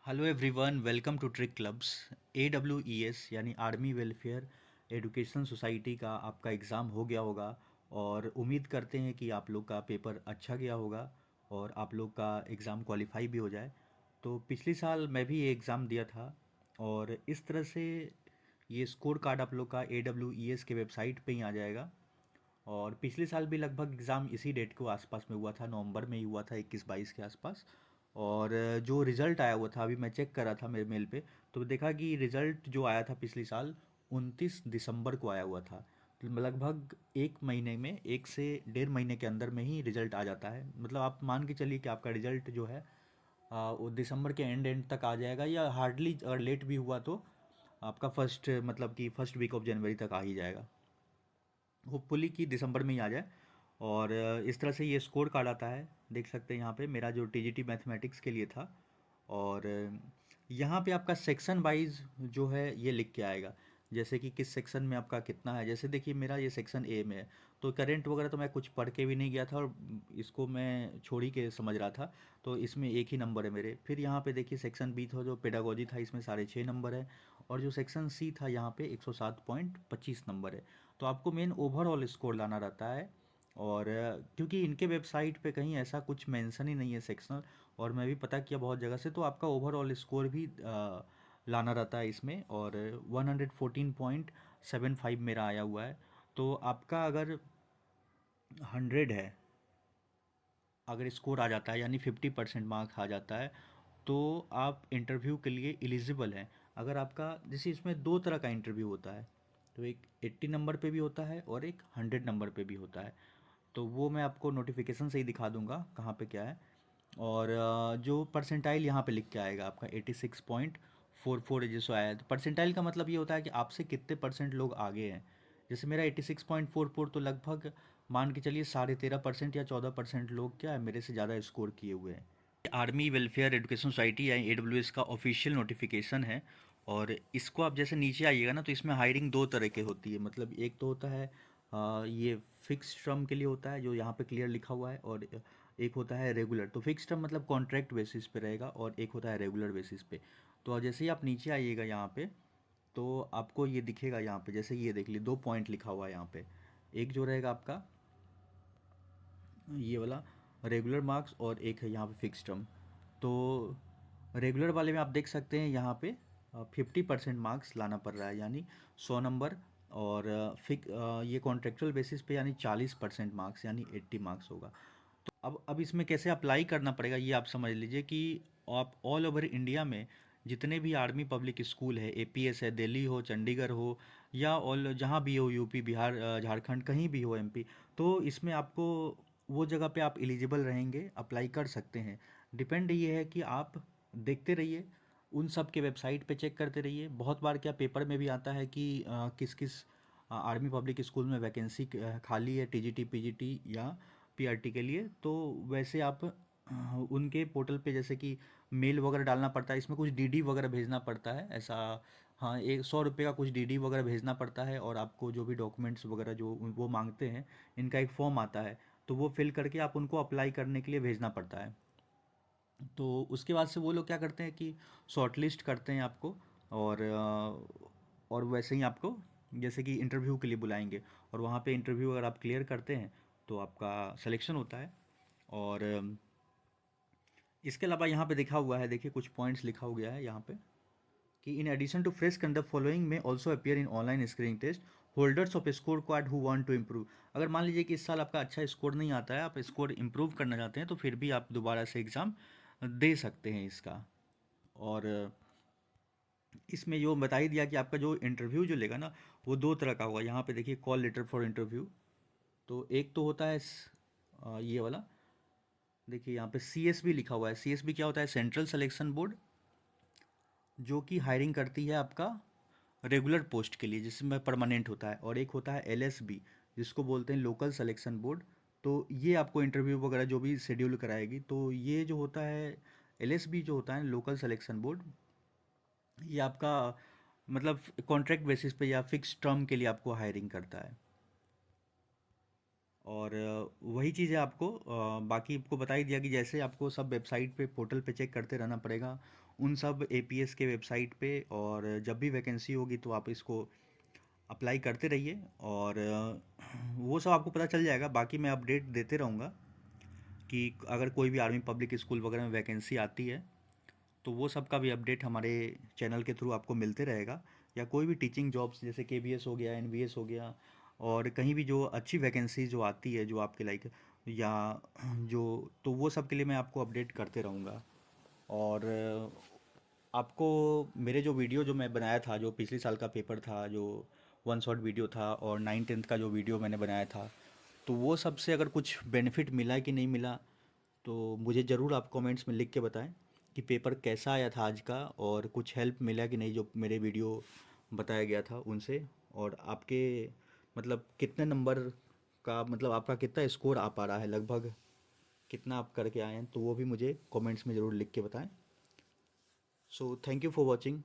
Hello everyone, welcome to trick clubs. AWES यानी army welfare education society का आपका exam हो गया होगा और उम्मीद करते हैं कि आप लोग का पेपर अच्छा गया होगा और आप लोग का एग्ज़ाम क्वालिफाई भी हो जाए। तो पिछले साल मैं भी ये एग्ज़ाम दिया था और इस तरह से ये स्कोर कार्ड आप लोग का AWES के वेबसाइट पे ही आ जाएगा। और पिछले साल भी लगभग एग्ज़ाम इसी डेट को आसपास में हुआ था, नवंबर में ही हुआ था, 21-22 के आसपास। और जो रिज़ल्ट आया हुआ था, अभी मैं चेक कर रहा था मेरे मेल पे, तो देखा कि रिज़ल्ट जो आया था पिछले साल 29 दिसंबर को आया हुआ था। तो लगभग एक महीने में, 1 से 1.5 महीने के अंदर में ही रिज़ल्ट आ जाता है। मतलब आप मान के चलिए कि आपका रिज़ल्ट जो है वो दिसंबर के एंड तक आ जाएगा, या हार्डली अगर लेट भी हुआ तो आपका फर्स्ट मतलब कि फर्स्ट वीक ऑफ जनवरी तक आ ही जाएगा। होपफुली कि दिसंबर में ही आ जाए। और इस तरह से ये स्कोर कार्ड आता है, देख सकते हैं यहाँ पे मेरा जो टीजीटी मैथमेटिक्स के लिए था। और यहाँ पे आपका सेक्शन वाइज जो है ये लिख के आएगा, जैसे कि किस सेक्शन में आपका कितना है। जैसे देखिए मेरा ये सेक्शन ए में है, तो करंट वगैरह तो मैं कुछ पढ़ के भी नहीं गया था और इसको मैं छोड़ ही के समझ रहा था। तो इसमें एक ही नंबर है मेरे। फिर यहाँ पे देखिए सेक्शन बी था जो पेडागोजी था, इसमें 6.5 नंबर है। और जो सेक्शन सी था यहाँ पे 107.25 नंबर है। तो आपको मेन ओवरऑल स्कोर लाना रहता है। और क्योंकि इनके वेबसाइट पे कहीं ऐसा कुछ मेंशन ही नहीं है सेक्शनल, और मैं भी पता किया बहुत जगह से, तो आपका ओवरऑल स्कोर भी लाना रहता है इसमें। और 114.75 मेरा आया हुआ है। तो आपका अगर 100 है, अगर स्कोर आ जाता है यानी 50% मार्क्स आ जाता है, तो आप इंटरव्यू के लिए एलिजिबल हैं। अगर आपका जैसे इसमें दो तरह का इंटरव्यू होता है, तो एक 80 नंबर पे भी होता है और एक 100 नंबर पे भी होता है। तो वो मैं आपको नोटिफिकेशन से ही दिखा दूंगा कहाँ पे क्या है। और जो परसेंटाइल यहाँ पे लिख के आएगा आपका 86.44 जैसे आया है, तो परसेंटाइल का मतलब ये होता है कि आपसे कितने परसेंट लोग आगे हैं। जैसे मेरा 86.44, तो लगभग मान के चलिए 13.5% या 14% लोग क्या है मेरे से ज़्यादा स्कोर किए हुए हैं। आर्मी वेलफेयर एजुकेशन सोसाइटी या AWS का ऑफिशियल नोटिफिकेशन है। और इसको आप जैसे नीचे आइएगा ना, तो इसमें हायरिंग दो तरह की होती है। मतलब एक तो होता है ये फिक्स टर्म के लिए होता है जो यहाँ पे क्लियर लिखा हुआ है, और एक होता है रेगुलर। तो फिक्स टर्म मतलब कॉन्ट्रैक्ट बेसिस पे रहेगा, और एक होता है रेगुलर बेसिस पे। तो जैसे ही आप नीचे आइएगा यहाँ पे, तो आपको ये दिखेगा यहाँ पे, जैसे ये देख लीजिए 2 पॉइंट लिखा हुआ है यहाँ पे। एक जो रहेगा आपका ये वाला रेगुलर मार्क्स, और एक है यहाँ पे फिक्स टर्म। तो रेगुलर वाले में आप देख सकते हैं यहाँ पे 50% मार्क्स लाना पड़ रहा है, यानी 100 नंबर। और ये कॉन्ट्रेक्चुअल बेसिस पे यानी 40% मार्क्स, यानी 80 मार्क्स होगा। तो अब इसमें कैसे अप्लाई करना पड़ेगा ये आप समझ लीजिए कि आप ऑल ओवर इंडिया में जितने भी आर्मी पब्लिक स्कूल है, APS है, दिल्ली हो, चंडीगढ़ हो, या ऑल जहाँ भी हो, यूपी, बिहार, झारखंड, कहीं भी हो, MP, तो इसमें आपको वो जगह पे आप एलिजिबल रहेंगे, अप्लाई कर सकते हैं। डिपेंड ये है कि आप देखते रहिए, उन सब के वेबसाइट पे चेक करते रहिए। बहुत बार क्या पेपर में भी आता है कि किस किस आर्मी पब्लिक स्कूल में वैकेंसी खाली है, TGT PGT या PRT के लिए। तो वैसे आप उनके पोर्टल पे जैसे कि मेल वगैरह डालना पड़ता है, इसमें कुछ DD वगैरह भेजना पड़ता है ऐसा। हाँ, 100 रुपये का कुछ DD वगैरह भेजना पड़ता है, और आपको जो भी डॉक्यूमेंट्स वगैरह जो वो मांगते हैं, इनका एक फॉर्म आता है, तो वो फिल करके आप उनको अप्लाई करने के लिए भेजना पड़ता है। तो उसके बाद से वो लोग क्या करते हैं कि शॉर्ट लिस्ट करते हैं आपको। और और वैसे ही आपको जैसे कि इंटरव्यू के लिए बुलाएंगे, और वहाँ पे इंटरव्यू अगर आप क्लियर करते हैं तो आपका सिलेक्शन होता है। और इसके अलावा यहाँ पे लिखा हुआ है, देखिए कुछ पॉइंट्स लिखा हो गया है यहाँ पे कि in addition to fresh conduct following में also appear in online screening test holders of score card who want to improve. अगर मान लीजिए कि इस साल आपका अच्छा स्कोर नहीं आता है, आप स्कोर इम्प्रूव करना चाहते हैं, तो फिर भी आप दोबारा से एग्ज़ाम दे सकते हैं इसका। और इसमें जो बता ही दिया कि आपका जो इंटरव्यू जो लेगा ना, वो दो तरह का होगा। यहाँ पे देखिए कॉल लेटर फॉर इंटरव्यू, तो एक तो होता है ये वाला। देखिए यहाँ पे CSB लिखा हुआ है। CSB क्या होता है? सेंट्रल सिलेक्शन बोर्ड, जो कि हायरिंग करती है आपका रेगुलर पोस्ट के लिए जिसमें परमानेंट होता है। और एक होता है LSB, जिसको बोलते हैं लोकल सिलेक्शन बोर्ड। तो ये आपको इंटरव्यू वगैरह जो भी शेड्यूल कराएगी। तो ये जो होता है LSB जो होता है लोकल सिलेक्शन बोर्ड, ये आपका मतलब कॉन्ट्रैक्ट बेसिस पे या फिक्स टर्म के लिए आपको हायरिंग करता है। और वही चीज़ है आपको बाकी आपको बता ही दिया कि जैसे आपको सब वेबसाइट पे पोर्टल पे चेक करते रहना पड़ेगा। उन सब एपीएस के वेबसाइट पे, और जब भी वैकेंसी होगी तो आप इसको अप्लाई करते रहिए, और वो सब आपको पता चल जाएगा। बाकी मैं अपडेट देते रहूँगा कि अगर कोई भी आर्मी पब्लिक स्कूल वगैरह में वैकेंसी आती है तो वो सब का भी अपडेट हमारे चैनल के थ्रू आपको मिलते रहेगा। या कोई भी टीचिंग जॉब्स जैसे केबीएस हो गया, एनवीएस हो गया, और कहीं भी जो अच्छी वैकेंसी जो आती है जो आपके लाइक, या जो, तो वो सब के लिए मैं आपको अपडेट करते रहूँगा। और आपको मेरे जो वीडियो जो मैं बनाया था, जो पिछले साल का पेपर था, जो वन शॉट वीडियो था, और 9th 10th का जो वीडियो मैंने बनाया था, तो वो सबसे अगर कुछ बेनिफिट मिला कि नहीं मिला, तो मुझे ज़रूर आप कमेंट्स में लिख के बताएं कि पेपर कैसा आया था आज का, और कुछ हेल्प मिला कि नहीं जो मेरे वीडियो बताया गया था उनसे। और आपके मतलब कितने नंबर का, मतलब आपका कितना स्कोर आ पा रहा है, लगभग कितना आप करके आए हैं, तो वो भी मुझे कमेंट्स में ज़रूर लिख के बताएं। So thank you for watching.